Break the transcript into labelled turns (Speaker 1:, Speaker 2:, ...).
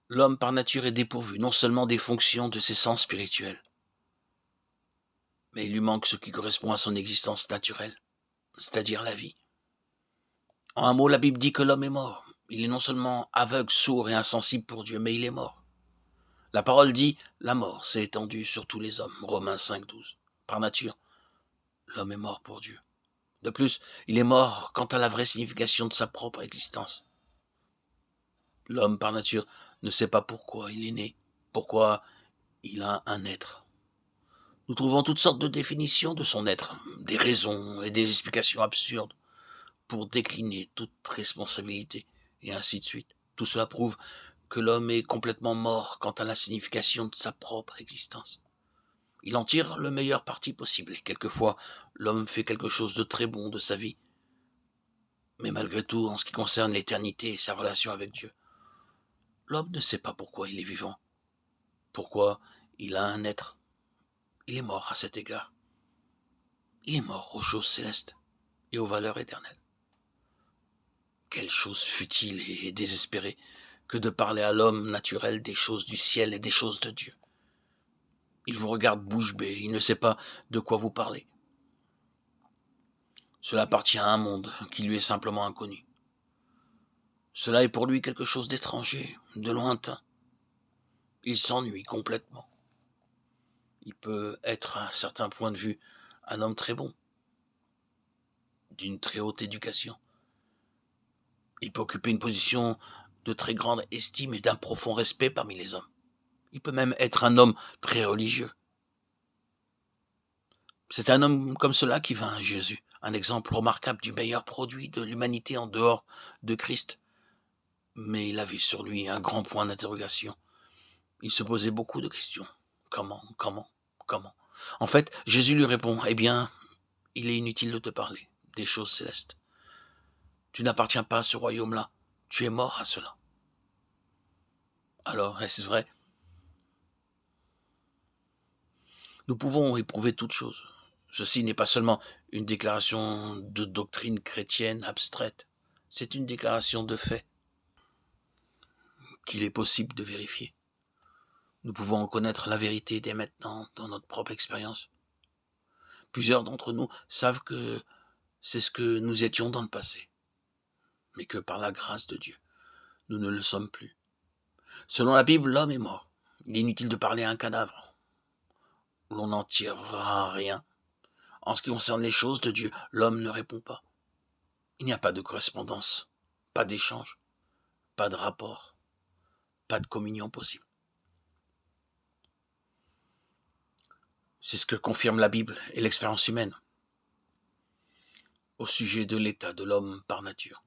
Speaker 1: L'homme par nature est dépourvu non seulement des fonctions de ses sens spirituels, mais il lui manque ce qui correspond à son existence naturelle, c'est-à-dire la vie. En un mot, la Bible dit que l'homme est mort. Il est non seulement aveugle, sourd et insensible pour Dieu, mais il est mort. La parole dit, la mort s'est étendue sur tous les hommes. Romains 5,12. Par nature, l'homme est mort pour Dieu. De plus, il est mort quant à la vraie signification de sa propre existence. L'homme, par nature, ne sait pas pourquoi il est né, pourquoi il a un être. Nous trouvons toutes sortes de définitions de son être, des raisons et des explications absurdes pour décliner toute responsabilité, et ainsi de suite. Tout cela prouve que l'homme est complètement mort quant à la signification de sa propre existence. Il en tire le meilleur parti possible, et quelquefois l'homme fait quelque chose de très bon de sa vie, mais malgré tout, en ce qui concerne l'éternité et sa relation avec Dieu, l'homme ne sait pas pourquoi il est vivant, pourquoi il a un être. Il est mort à cet égard. Il est mort aux choses célestes et aux valeurs éternelles. Quelle chose futile et désespérée que de parler à l'homme naturel des choses du ciel et des choses de Dieu. Il vous regarde bouche bée, il ne sait pas de quoi vous parlez. Cela appartient à un monde qui lui est simplement inconnu. Cela est pour lui quelque chose d'étranger, de lointain. Il s'ennuie complètement. Il peut être, à un certain point de vue, un homme très bon, d'une très haute éducation. Il peut occuper une position de très grande estime et d'un profond respect parmi les hommes. Il peut même être un homme très religieux. C'est un homme comme cela qui vint à Jésus, un exemple remarquable du meilleur produit de l'humanité en dehors de Christ. Mais il avait sur lui un grand point d'interrogation. Il se posait beaucoup de questions. Comment? En fait, Jésus lui répond, eh bien, il est inutile de te parler des choses célestes. Tu n'appartiens pas à ce royaume-là. Tu es mort à cela. Alors, est-ce vrai? Nous pouvons éprouver toutes choses. Ceci n'est pas seulement une déclaration de doctrine chrétienne abstraite, c'est une déclaration de fait qu'il est possible de vérifier. Nous pouvons en connaître la vérité dès maintenant dans notre propre expérience. Plusieurs d'entre nous savent que c'est ce que nous étions dans le passé, mais que par la grâce de Dieu, nous ne le sommes plus. Selon la Bible, l'homme est mort. Il est inutile de parler à un cadavre. L'on n'en tirera rien. En ce qui concerne les choses de Dieu, l'homme ne répond pas. Il n'y a pas de correspondance, pas d'échange, pas de rapport, pas de communion possible. C'est ce que confirme la Bible et l'expérience humaine au sujet de l'état de l'homme par nature.